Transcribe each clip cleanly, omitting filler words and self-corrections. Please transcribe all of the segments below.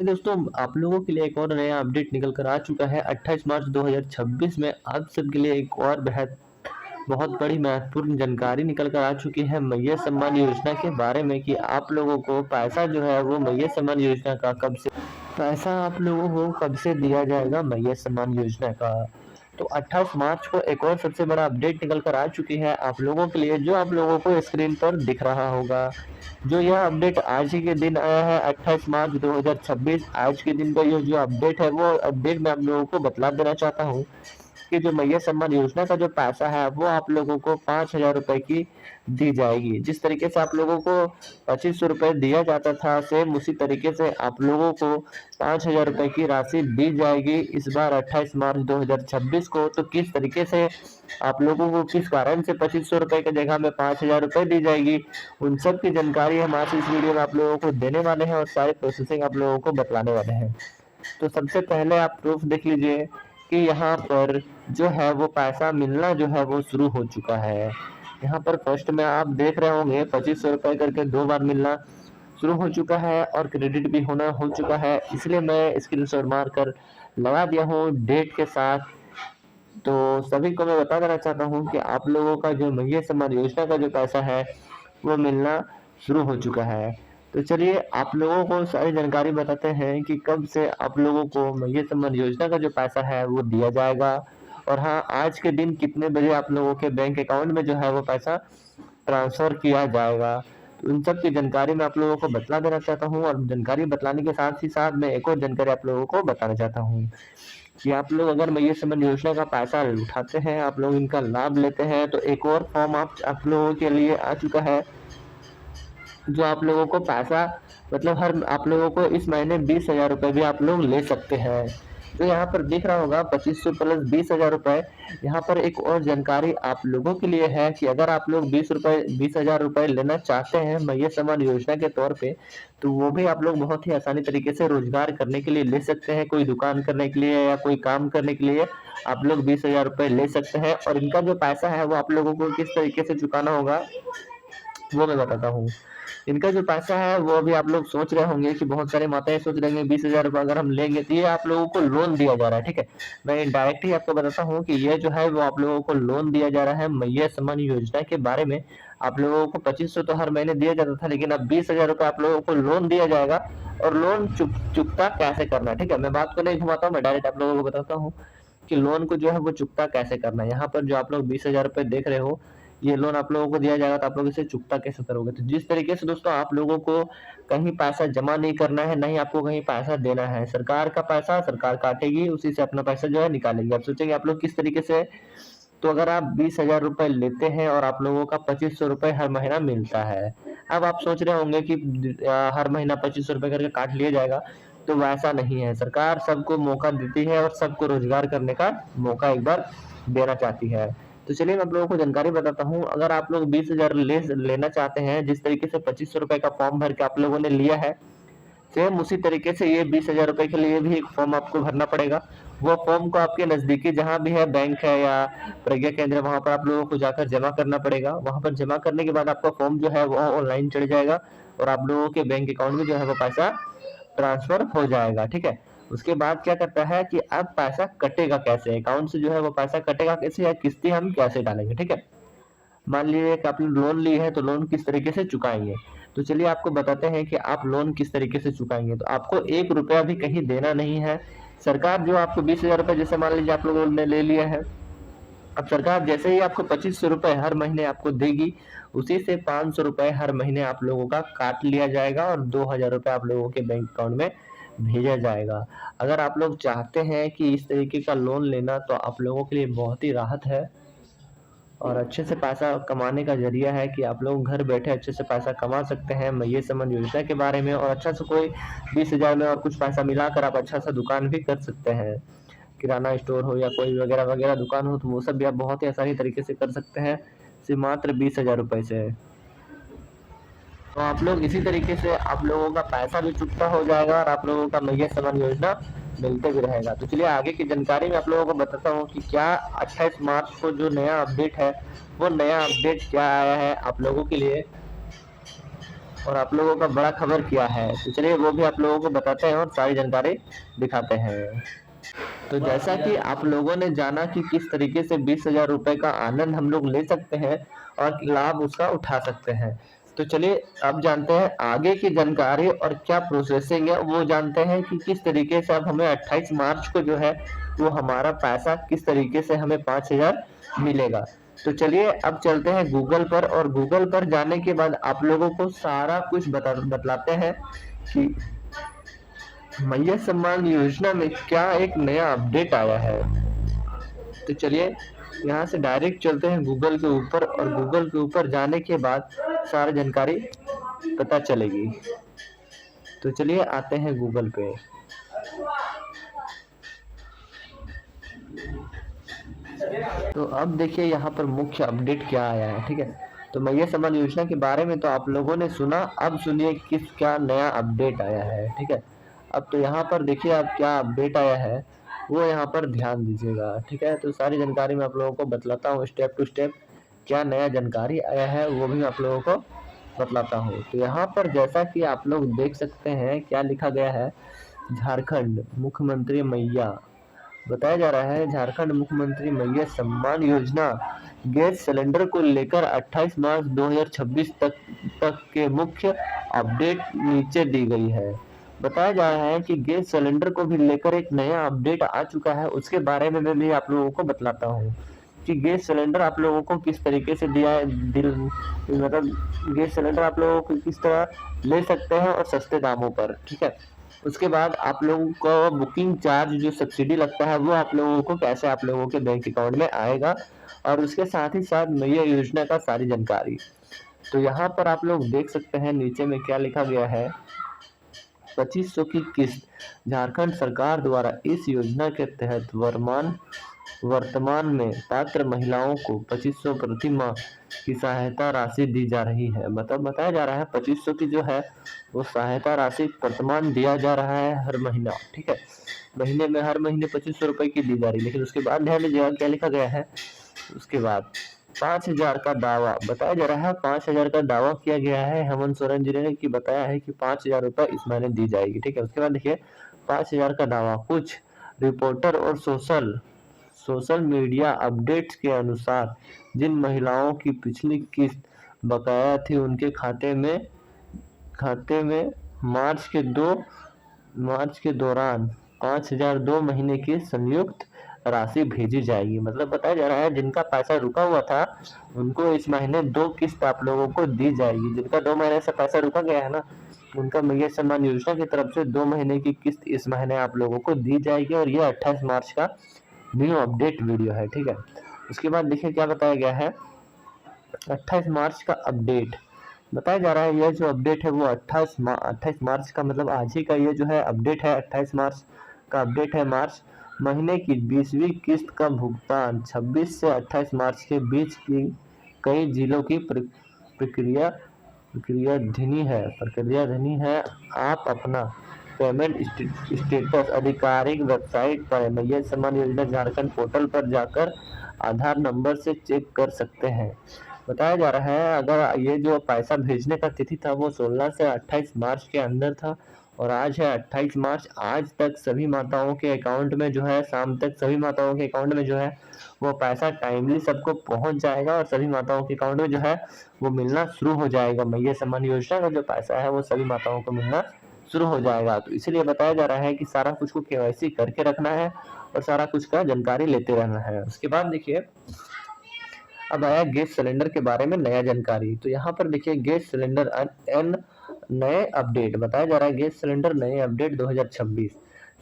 दोस्तों, आप लोगों के लिए एक और नया अपडेट निकल कर आ चुका है। 28 मार्च 2026 में आप सबके लिए एक और बेहद बहुत बड़ी महत्वपूर्ण जानकारी निकल कर आ चुकी है मैया सम्मान योजना के बारे में कि आप लोगों को पैसा जो है वो मैया सम्मान योजना का कब से पैसा आप लोगों को कब से दिया जाएगा मैया सम्मान योजना का। तो 28 मार्च को एक और सबसे बड़ा अपडेट निकल कर आ चुकी है आप लोगों के लिए, जो आप लोगों को स्क्रीन पर दिख रहा होगा। जो यह अपडेट आज ही के दिन आया है 28 मार्च 2026, आज के दिन का ये जो अपडेट है वो अपडेट मैं आप लोगों को बतला देना चाहता हूँ कि जो मैया सम्मान योजना का जो पैसा है वो आप लोगों को 5,000 रुपए की दी जाएगी। जिस तरीके से आप लोगों को 2500 रुपये दिया जाता था, सेम उसी तरीके से आप लोगों को 5,000 रुपये की राशि दी जाएगी इस बार 28 मार्च 2026 को। तो किस तरीके से आप लोगों को किस कारण से 2500 रुपये की जगह में 5,000 रुपये दी जाएगी, उन सब की जानकारी हम आज इस वीडियो में आप लोगों को देने वाले हैं और सारी प्रोसेसिंग आप लोगों को बतलाने वाले हैं। तो सबसे पहले आप प्रूफ देख लीजिए कि यहाँ पर जो है वो पैसा मिलना जो है वो शुरू हो चुका है। यहाँ पर फर्स्ट में आप देख रहे होंगे 2500 रुपये करके 2 बार मिलना शुरू हो चुका है और क्रेडिट भी होना हो चुका है, इसलिए मैं स्क्रीनशॉट मार कर लगा दिया हूँ डेट के साथ। तो सभी को मैं बता देना चाहता हूँ कि आप लोगों का जो मैया सम्मान योजना का जो पैसा है वो मिलना शुरू हो चुका है। तो चलिए आप लोगों को सारी जानकारी बताते हैं कि कब से आप लोगों को मैया सम्मान योजना का जो पैसा है वो दिया जाएगा, और हाँ, आज के दिन कितने बजे आप लोगों के बैंक अकाउंट में जो है वो पैसा ट्रांसफर किया जाएगा। तो उन सब की जानकारी मैं आप लोगों को बतला देना चाहता हूँ, और जानकारी बतलाने के साथ ही साथ मैं एक और जानकारी आप लोगों को बताना चाहता हूँ कि आप लोग अगर मैया सम्मान योजना का पैसा उठाते हैं, आप लोग इनका लाभ लेते हैं, तो एक और फॉर्म आप लोगों के लिए आ चुका है, जो आप लोगों को पैसा मतलब हर आप लोगों को इस महीने 20,000 रुपये भी आप लोग ले सकते हैं। जो यहाँ पर दिख रहा होगा 2500 प्लस 20,000 रुपये। यहाँ पर एक और जानकारी आप लोगों के लिए है कि अगर आप लोग 20,000 रुपये लेना चाहते हैं मैया सम्मान योजना के तौर पे, तो वो भी आप लोग बहुत ही आसानी तरीके से रोजगार करने के लिए ले सकते हैं। कोई दुकान करने के लिए या कोई काम करने के लिए आप लोग 20,000 रुपये ले सकते हैं, और इनका जो पैसा है वो आप लोगों को किस तरीके से चुकाना होगा वो मैं बताता हूँ। इनका जो पैसा है वो अभी आप लोग सोच रहे होंगे कि बहुत सारे माताएं सोच रहे होंगे 20,000 रुपये अगर हम लेंगे तो ये आप लोगों को लोन दिया जा रहा है। ठीक है, मैं इनडायरेक्ट ही आपको बताता हूँ कि ये जो है वो आप लोगों को लोन दिया जा रहा है मैया सम्मान योजना के बारे में। आप लोगों को 2500 तो हर महीने दिया जाता था, लेकिन अब 20,000 रुपये आप लोगों को लोन दिया जाएगा। और लोन चुकता कैसे करना है, ठीक है, मैं बात को नहीं घुमाता हूँ, मैं डायरेक्ट आप लोगों को बताता हूँ कि लोन को जो है वो चुकता कैसे करना है। यहाँ पर जो आप लोग 20,000 रुपये देख रहे हो, ये लोन आप लोगों को दिया जाएगा, तो आप लोग इसे चुकता कैसे करोगे। तो जिस तरीके से दोस्तों आप लोगों को कहीं पैसा जमा नहीं करना है, नहीं आपको कहीं पैसा देना है, सरकार का पैसा सरकार काटेगी, उसी से अपना पैसा जो है निकालेगी। आप सोचेंगे आप लोग किस तरीके से, तो अगर आप 20,000 रुपये लेते हैं और आप लोगों का 2500 रुपये हर महीना मिलता है, अब आप सोच रहे होंगे कि हर महीना 2500 रुपये करके काट लिया जाएगा, तो वैसा नहीं है। सरकार सबको मौका देती है और सबको रोजगार करने का मौका एक बार देना चाहती है। तो चलिए मैं आप लोगों को जानकारी बताता हूँ। अगर आप लोग 20,000 लेना चाहते हैं, जिस तरीके से 2500 रुपये का फॉर्म भर के आप लोगों ने लिया है, सेम उसी तरीके से ये 20,000 रुपये के लिए भी एक फॉर्म आपको भरना पड़ेगा। वो फॉर्म को आपके नजदीकी जहाँ भी है, बैंक है या प्रज्ञा केंद्र, वहां पर आप लोगों को जाकर जमा करना पड़ेगा। वहां पर जमा करने के बाद आपका फॉर्म जो है वो ऑनलाइन चढ़ जाएगा और आप लोगों के बैंक अकाउंट में जो है वो पैसा ट्रांसफर हो जाएगा। ठीक है, उसके बाद क्या करता है कि अब पैसा कटेगा कैसे, अकाउंट से जो है वो पैसा कटेगा कैसे, या किस्तें हम कैसे डालेंगे। ठीक है, मान लीजिए कि आपने लोन ली है, तो लोन किस तरीके से चुकाएंगे। तो चलिए आपको बताते हैं कि आप लोन किस तरीके से चुकाएंगे। तो आपको 1 रुपया भी कहीं देना नहीं है। सरकार जो आपको 20,000 रुपये जैसे मान लीजिए आप लोगों ने ले लिया है, अब सरकार जैसे ही आपको 2500 रुपये हर महीने आपको देगी, उसी से 500 रुपये हर महीने आप लोगों का काट लिया जाएगा और 2,000 रुपये आप लोगों के बैंक अकाउंट में भेजा जाएगा। अगर आप लोग चाहते हैं कि इस तरीके का लोन लेना, तो आप लोगों के लिए बहुत ही राहत है और अच्छे से पैसा कमाने का जरिया है कि आप लोग घर बैठे अच्छे से पैसा कमा सकते हैं मैया सम्मान योजना के बारे में। और अच्छा से कोई 20,000 में और कुछ पैसा मिलाकर आप अच्छा सा दुकान भी कर सकते हैं। किराना स्टोर हो या कोई वगैरह वगैरह दुकान हो, तो वो सब भी आप बहुत ही आसानी तरीके से कर सकते हैं, सिर्फ मात्र 20,000 रुपये से। तो आप लोग इसी तरीके से आप लोगों का पैसा भी चुकता हो जाएगा और आप लोगों का मैया सम्मान योजना मिलते भी रहेगा। तो चलिए आगे की जानकारी मैं आप लोगों को बताता हूँ कि क्या 28 मार्च को जो नया अपडेट है, वो नया अपडेट क्या आया है आप लोगों के लिए। और आप लोगों का बड़ा खबर क्या है, तो चलिए वो भी आप लोगों को बताते हैं और सारी जानकारी दिखाते हैं। तो जैसा कि आप लोगों ने जाना कि किस तरीके से 20,000 रुपए का आनंद हम लोग ले सकते हैं और लाभ उसका उठा सकते हैं, तो चलिए अब जानते हैं आगे की जानकारी और क्या प्रोसेसिंग है वो जानते हैं कि किस तरीके से अब हमें 28 मार्च को जो है वो हमारा पैसा किस तरीके से हमें 5,000 मिलेगा। तो चलिए अब चलते हैं गूगल पर और गूगल पर जाने के बाद आप लोगों को सारा कुछ बतलाते हैं कि मैया सम्मान योजना में क्या एक नया अपडेट आया है। तो चलिए यहाँ से डायरेक्ट चलते हैं गूगल के ऊपर और गूगल के ऊपर जाने के बाद सारी जानकारी पता चलेगी। तो चलिए आते हैं गूगल पे। तो अब देखिए यहाँ पर मुख्य अपडेट क्या आया है, ठीक है। तो मैया सम्मान योजना के बारे में तो आप लोगों ने सुना, अब सुनिए किस क्या नया अपडेट आया है, ठीक है। अब तो यहाँ पर देखिए अब क्या अपडेट आया है वो यहाँ पर ध्यान दीजिएगा, ठीक है। तो सारी जानकारी मैं आप लोगों को बतलाता हूँ स्टेप टू स्टेप, क्या नया जानकारी आया है वो भी मैं आप लोगों को बतलाता हूँ। तो यहाँ पर जैसा कि आप लोग देख सकते हैं क्या लिखा गया है, झारखंड मुख्यमंत्री मैया, बताया जा रहा है झारखंड मुख्यमंत्री मैया सम्मान योजना गैस सिलेंडर को लेकर 28 मार्च 2026 तक के मुख्य अपडेट नीचे दी गई है। बताया जा रहा है कि गैस सिलेंडर को भी लेकर एक नया अपडेट आ चुका है, उसके बारे में मैं भी आप लोगों को बतलाता हूँ कि गैस सिलेंडर आप लोगों को किस तरीके से दिया है मतलब गैस सिलेंडर आप लोगों को किस तरह ले सकते हैं और सस्ते दामों पर, ठीक है। उसके बाद आप लोगों को बुकिंग चार्ज जो सब्सिडी लगता है वो आप लोगों को कैसे आप लोगों के बैंक अकाउंट में आएगा, और उसके साथ ही साथ मैया योजना का सारी जानकारी। तो यहाँ पर आप लोग देख सकते हैं नीचे में क्या लिखा गया है, 2500 की किस्त झारखंड सरकार द्वारा इस योजना के तहत वर्तमान में पात्र महिलाओं को 2500 प्रति माह की सहायता राशि दी जा रही है। मतलब बताया जा रहा है 2500 की जो है वो सहायता राशि वर्तमान दिया जा रहा है हर महीना, ठीक है। महीने में हर महीने 2500 रुपए की दी जा रही है, लेकिन उसके बाद ध्यान दीजिएगा क्या लिखा गया है, उसके बाद 5,000 का दावा बताया जा रहा है, 5,000 का दावा किया गया है हेमंत सोरेन जी ने कि बताया है कि 5,000 रुपए इस महीने दी जाएगी, ठीक है। उसके बाद देखिए 5,000 का दावा, कुछ रिपोर्टर और सोशल मीडिया अपडेट्स के अनुसार जिन महिलाओं की पिछली किस्त बकाया थी उनके खाते में मार्च के दौरान 5,000 2 महीने की संयुक्त राशि भेजी जाएगी। मतलब बताया जा रहा है जिनका पैसा रुका हुआ था उनको इस महीने 2 किस्त आप लोगों को दी जाएगी। जिनका 2 महीने से पैसा रुका गया है ना, उनका मैया सम्मान योजना की तरफ से 2 महीने की किस्त इस महीने आप लोगों को दी जाएगी, और ये 28 मार्च का न्यू अपडेट वीडियो है, ठीक है। उसके बाद देखिए क्या बताया गया है, 28 मार्च का अपडेट बताया जा रहा है। यह जो अपडेट है वो 28 मार्च का मतलब आज ही का ये जो है अपडेट है, 28 मार्च का अपडेट है। मार्च महीने की 20वीं किस्त का भुगतान 26 से 28 मार्च के बीच की कई जिलों की प्रक्रियाधीनी है। आप अपना पेमेंट स्टेटस आधिकारिक वेबसाइट पर मैया सम्मान योजना झारखंड पोर्टल पर जाकर आधार नंबर से चेक कर सकते हैं। बताया जा रहा है अगर ये जो पैसा भेजने का तिथि था वो 16 से 28 मार्च के अंदर था, और आज है 28 मार्च। आज तक सभी माताओं के अकाउंट में जो है, शाम तक सभी माताओं के अकाउंट में जो है वो पैसा टाइमली सबको पहुंच जाएगा, और सभी माताओं के अकाउंट में जो है वो मिलना शुरू हो जाएगा। मैया सम्मान योजना का जो पैसा है वो सभी माताओं को मिलना शुरू हो जाएगा। तो इसलिए बताया जा रहा है कि सारा कुछ को केवाईसी करके रखना है और सारा कुछ का जानकारी लेते रहना है। उसके बाद देखिए अब आया गैस सिलेंडर के बारे में नया जानकारी। तो यहाँ पर देखिए गैस सिलेंडर नए अपडेट बताया जा रहा है, गैस सिलेंडर नए अपडेट 2026।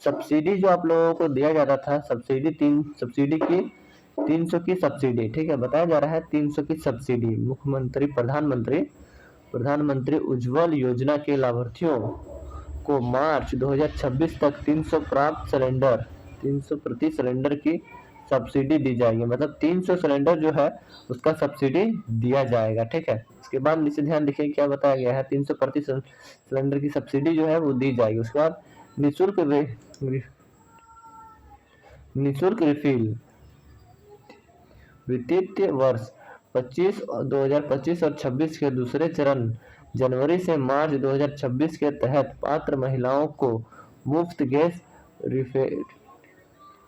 सब्सिडी जो आप लोगों को दिया जाता था, सब्सिडी 300 की सब्सिडी, ठीक है। बताया जा रहा है 300 की सब्सिडी प्रधानमंत्री उज्ज्वल योजना के लाभार्थियों को मार्च 2026 तक 300 प्रति सिलेंडर की सब्सिडी दी जाएगी। मतलब 300 सिलेंडर जो है उसका सब्सिडी दिया जाएगा, ठीक है। उसके बाद नीचे ध्यान देखिए क्या बताया गया है, 300 प्रति सिलेंडर की सब्सिडी जो है वो दी जाएगी। उसके बाद निःशुल्क रिफिल वित्तीय वर्ष 2025 और 26 के दूसरे चरण जनवरी से मार्च 2026 के तहत पात्र महिलाओं को मुफ्त गैस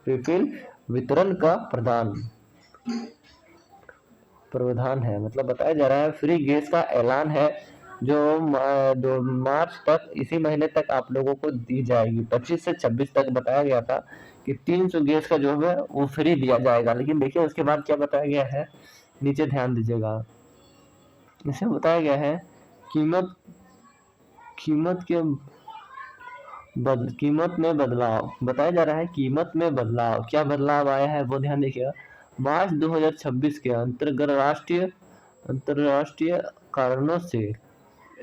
रिफिल वितरण का प्रावधान है। मतलब बताया जा रहा है फ्री गैस का ऐलान है जो 2 मार्च तक, इसी महीने तक आप लोगों को दी जाएगी। 25 से 26 तक बताया गया था कि 300 गैस का जो है वो फ्री दिया जाएगा। लेकिन देखिए उसके बाद क्या बताया गया है, नीचे ध्यान दीजिएगा। इसमें बताया गया है कीमत कीमत में बदलाव। बताया जा रहा है कीमत में बदलाव। क्या बदलाव आया है वो ध्यान देखिएगा। मार्च 2026 के अंतरराष्ट्रीय कारणों से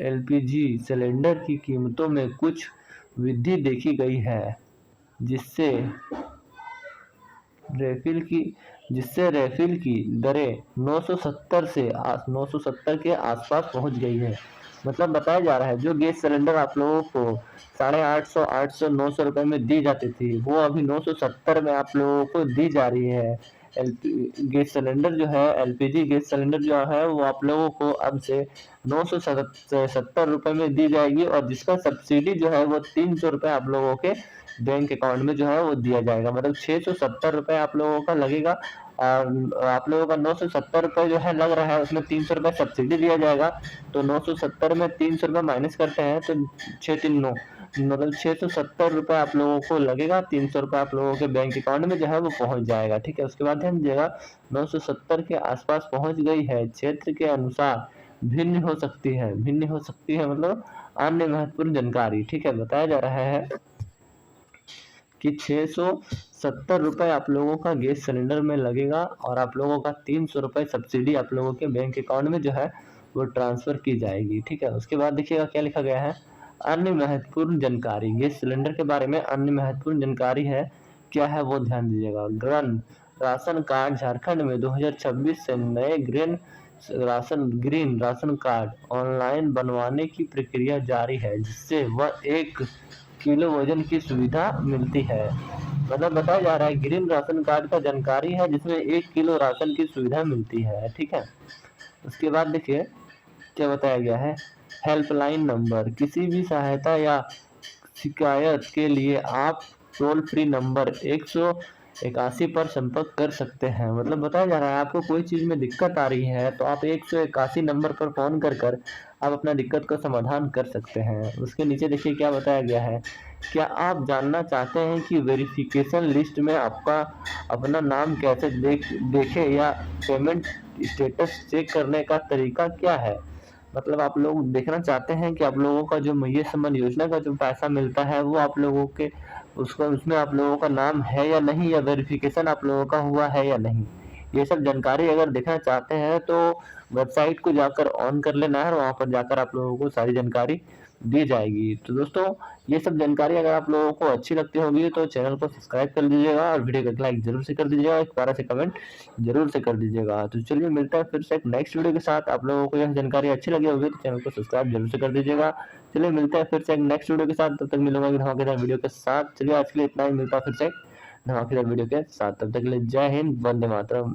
एलपीजी सिलेंडर की कीमतों में कुछ वृद्धि देखी गई है, जिससे रेफिल की दरें 970 के आसपास पहुंच गई है। मतलब बताया जा रहा है जो गैस सिलेंडर आप लोगों को 850, 800, 900 रुपए में दी जाती थी, वो अभी 970 में आप लोगों को दी जा रही है। गैस सिलेंडर जो है, एलपीजी गैस सिलेंडर जो है वो आप लोगों को अब से 970 रुपए में दी जाएगी, और जिसका सब्सिडी जो है वो 300 रुपए आप लोगों के बैंक अकाउंट में जो है वो दिया जाएगा। मतलब 670 रुपए आप लोगों का लगेगा, और आप लोगों का 970 रुपए जो है लग रहा है, उसमें 300 रुपए सब्सिडी दिया जाएगा। तो 970 में 300 रुपए माइनस करते हैं तो 639, मतलब 670 रुपए आप लोगों को लगेगा। 300 रुपए आप लोगों के बैंक अकाउंट में जो है वो पहुंच जाएगा। ठीक है, उसके बाद ध्यान दीजिएगा 970 के आसपास पहुंच गई है। क्षेत्र के अनुसार भिन्न हो सकती है मतलब अन्य महत्वपूर्ण जानकारी। ठीक है, बताया जा रहा है कि 670 रुपए आप लोगों का गैस सिलेंडर में लगेगा, और आप लोगों का 300 रुपए सब्सिडी आप लोगों के बैंक अकाउंट में जो है वो ट्रांसफर की जाएगी। ठीक है, उसके बाद देखिएगा क्या लिखा गया है, अन्य महत्वपूर्ण जानकारी। गैस सिलेंडर के बारे में अन्य महत्वपूर्ण जानकारी है, क्या है वो ध्यान दीजिएगा। Ration card. झारखंड में 2026 से नए ग्रीन राशन कार्ड ऑनलाइन बनवाने की प्रक्रिया जारी है, जिससे वह 1 किलो वजन की सुविधा मिलती है। मतलब बताया जा रहा है ग्रीन राशन कार्ड का जानकारी है, जिसमें 1 किलो राशन की सुविधा मिलती है। ठीक है, उसके बाद देखिए क्या बताया गया है, हेल्पलाइन नंबर। किसी भी सहायता या शिकायत के लिए आप टोल फ्री नंबर 181 पर संपर्क कर सकते हैं। मतलब बताया जा रहा है आपको कोई चीज़ में दिक्कत आ रही है तो आप 181 नंबर पर फ़ोन कर आप अपना दिक्कत का समाधान कर सकते हैं। उसके नीचे देखिए क्या बताया गया है, क्या आप जानना चाहते हैं कि वेरिफिकेशन लिस्ट में आपका अपना नाम कैसे देखें या पेमेंट स्टेटस चेक करने का तरीका क्या है। मतलब आप लोग देखना चाहते हैं कि आप लोगों का जो मैया सम्मान योजना का जो पैसा मिलता है वो आप लोगों के उसमें आप लोगों का नाम है या नहीं, या वेरिफिकेशन आप लोगों का हुआ है या नहीं। ये सब जानकारी अगर देखना चाहते हैं तो वेबसाइट को जाकर ऑन कर लेना है, और वहाँ पर जाकर आप लोगों को सारी जानकारी दी जाएगी। तो दोस्तों ये सब जानकारी अगर आप लोगों को अच्छी लगती होगी तो चैनल को सब्सक्राइब कर दीजिएगा, और वीडियो को लाइक जरूर से कर दीजिएगा, एक प्यारा से कमेंट जरूर से कर दीजिएगा। तो चलिए मिलता है फिर से एक नेक्स्ट वीडियो के साथ। आप लोगों को यह जानकारी अच्छी लगी होगी तो चैनल को सब्सक्राइब जरूर से कर दीजिएगा। चलिए मिलते हैं फिर से एक नेक्स्ट वीडियो के साथ, तब तक मिलूंगा एक धमाकेदार वीडियो के साथ। चलिए आज के लिए इतना ही, मिलता है फिर से एक धमाकेदार वीडियो के साथ, तब तक के लिए जय हिंद, वंदे मातरम।